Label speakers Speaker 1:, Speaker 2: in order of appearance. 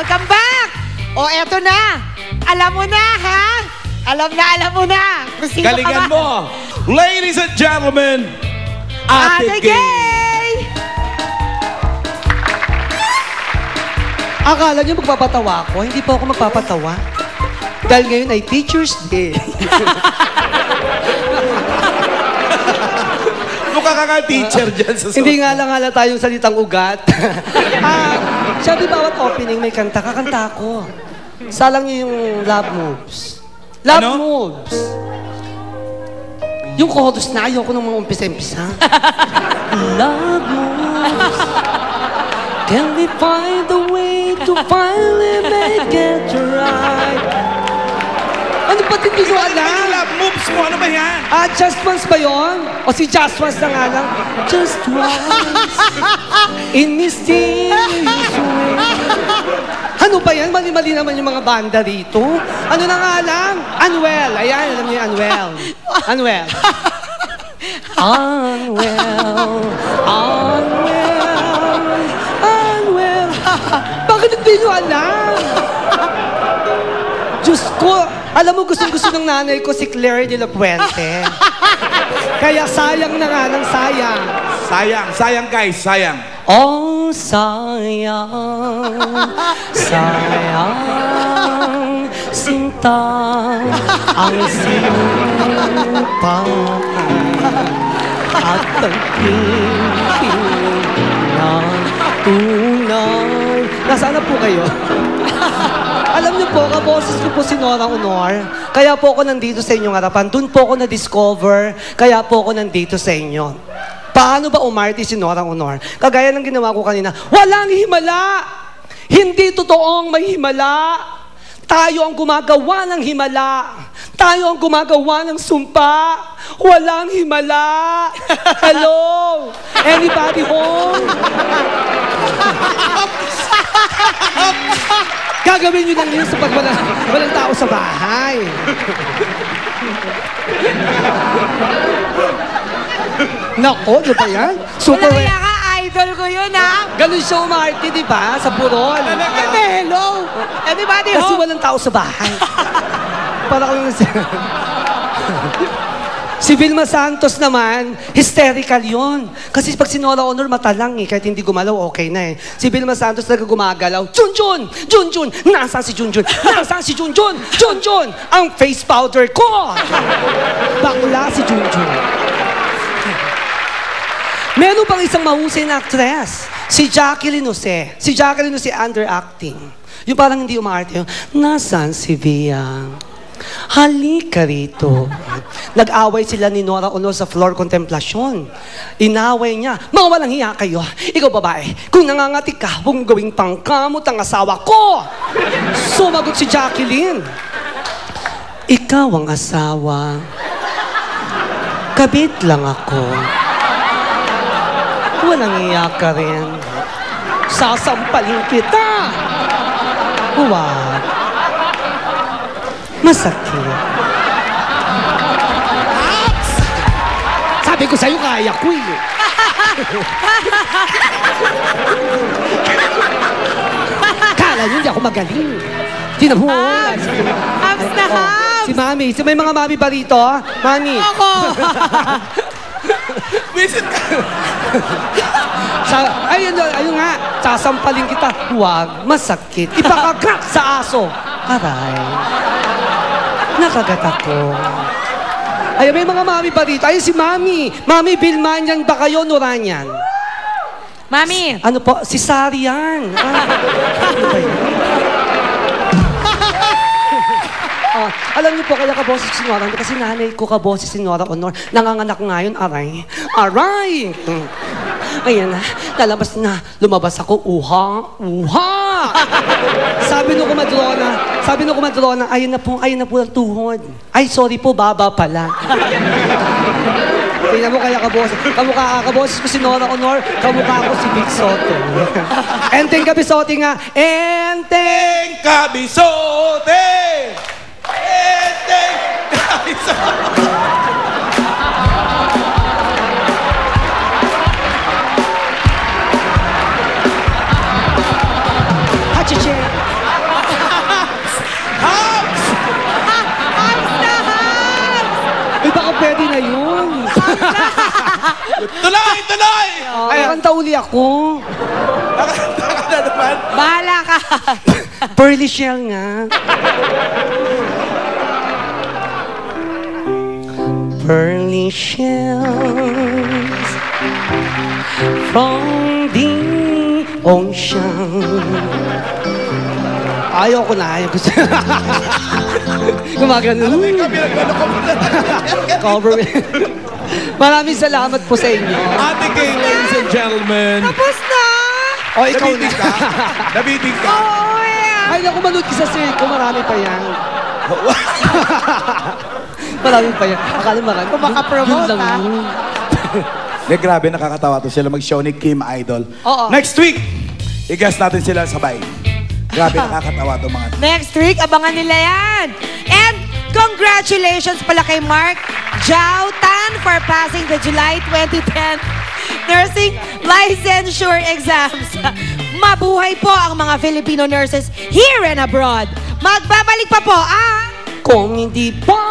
Speaker 1: Welcome back! O, eto na. Alam mo na, ha? Alam mo na. Kung sino
Speaker 2: Galingan
Speaker 1: ka ba?
Speaker 2: mo. Ladies and gentlemen,
Speaker 1: Ate
Speaker 2: Ate Gay.
Speaker 1: Gay!
Speaker 3: Akala niyo magpapatawa ako? Hindi po ako magpapatawa. Dahil ngayon ay Teacher's Day.
Speaker 2: Mukha ka nga teacher dyan sa
Speaker 3: Hindi nga lang halata yung salitang ugat. Sabi bawat opening may kanta, kakanta ako. Salang niyo yung love moves. Love
Speaker 2: Ano?
Speaker 3: moves. Yung chorus na, ayoko nung mga umpisa-umpisa. Love moves. Can we find a way to finally make it right? Ano ba't hindi ko
Speaker 2: Ano
Speaker 3: alam?
Speaker 2: yung love moves mo? Ano ba yan?
Speaker 3: Just Once ba yun? O si Just Once na nga lang? Just once, in mysterious way. Ano ba yan? Mali-mali naman yung mga banda rito. Ano na nga lang? Unwell. Ayan, alam niyo yung Unwell. Unwell. Unwell. Unwell. Unwell. Bakit hindi nyo alam? Diyos ko, alam mo, gustong-gusto ng nanay ko si Claire de la Puente. Kaya sayang na nga ng sayang.
Speaker 2: Sayang guys, sayang.
Speaker 3: Oh, sayang, sayang, sinta ang sinta at ang piling ng tunay. Nasaan na po kayo? Alam niyo po, kaboses ko po si Nora Honor. Kaya po ako nandito sa inyong harapan. Doon po ako na-discover. Kaya po ako nandito sa inyo. Paano ba umarte si Nora Honor? Kagaya ng ginawa ko kanina, walang himala! Hindi totoong may himala! Tayo ang gumagawa ng himala! Tayo ang gumagawa ng sumpa! Walang himala! Hello? Anybody home? Gagawin nyo lang yun sa pag walang tao sa bahay. Nako, di ba yan? Super...
Speaker 1: Wala kaya ka, idol ko yun, ha?
Speaker 3: Ganun siya umarte, di ba? Sa burol.
Speaker 1: Hello! Anybody
Speaker 3: Kasi
Speaker 1: home?
Speaker 3: walang tao sa bahay. Para ko lang Si Vilma Santos naman, hysterical yun. Kasi pag si Nora Honor, mata lang eh. Kahit hindi gumalaw, okay na eh. Si Vilma Santos talaga gumagalaw. Junjun! Junjun! Nasaan si Junjun? Nasaan si Junjun? Junjun! Ang face powder ko! Bakla si Junjun. Meron pang isang mahusay na actress. Si Jacqueline Jose. Si Jacqueline Jose underacting. Yung parang hindi umaarte yun. Nasaan si Via? Halika rito. Nag-away sila ni Nora Honor sa floor contemplasyon. Inaway niya, mga walang hiya kayo. Ikaw babae, kung nangangati ka, huwag mong gawing pangkamot ang asawa ko. Sumagot si Jacqueline. Ikaw ang asawa. Kabit lang ako. Walang hiya ka rin. Sasampalin kita. Huwag. Masakit. Sabi ko sa'yo, kaya ko eh. Kala nyo, hindi ako magaling. Tinabuhan.
Speaker 1: Abs na abs!
Speaker 3: Si Mami. May mga Mami ba rito? Mami.
Speaker 1: Ako!
Speaker 2: Visit ka.
Speaker 3: Ayun nga. Sasampalin kita. Huwag. Masakit. Ipakagat sa aso. Aray. Nakagat ako. Ay, may mga Mami ba dito? Ay, si Mami. Mami Bilmanyan ba kayo, Noranyan?
Speaker 1: Mami!
Speaker 3: Ano po? Si Sarian. Ano ba yun? Alam niyo po, kaya kaboses si Nora Honor, kasi nanay ko kaboses si Nora Honor. Nanganganak ngayon, aray. Aray! Ayan na, lalabas na. Lumabas ako, uha, uha! Sabi nung kumadrona, ayun na po ang tuhod. Ay, sorry po, baba pala. Tingnan mo kaya kaboses. Kaboses ko si Nora Honor, kamukha ko si Big Soto. Enteng Kabisote nga. Enteng!
Speaker 2: Kabisote! Enteng Kabisote!
Speaker 3: Hachiche! baka pwede na yun.
Speaker 2: Tuloy, tuloy!
Speaker 3: Ay, kanta uli ako.
Speaker 2: Nakanta ka na naman.
Speaker 1: Bahala ka.
Speaker 3: Pearly shell nga. Pearly shells from the ocean. Ayoko na, ayoko siya. Gumagano.
Speaker 2: Kami nagkano ko muna.
Speaker 3: Cover me. Maraming salamat po sa inyo.
Speaker 2: Ate Kay, ladies and gentlemen.
Speaker 1: Tapos na.
Speaker 3: O, ikaw na.
Speaker 2: Nabiting ka? Nabiting ka?
Speaker 1: Oo, yeah.
Speaker 3: Ay, naku, manood ka sa circo. Marami pa yan. Marami pa yan. Akala marami.
Speaker 1: Kung makapromote,
Speaker 3: Yun lang
Speaker 1: ha?
Speaker 3: yun.
Speaker 2: De, grabe, nakakatawa to sila mag-show ni Kim Idol.
Speaker 1: Oo.
Speaker 2: Next week, i-guest natin sila sabay. Grabe, nakakatawa to mga.
Speaker 1: Next week, abangan nila yan. And congratulations pala kay Mark Jiao Tan for passing the July 2010 Nursing Licensure Exams. Mabuhay po ang mga Filipino nurses here and abroad. Magbabalik pa po ang
Speaker 3: Kung hindi pa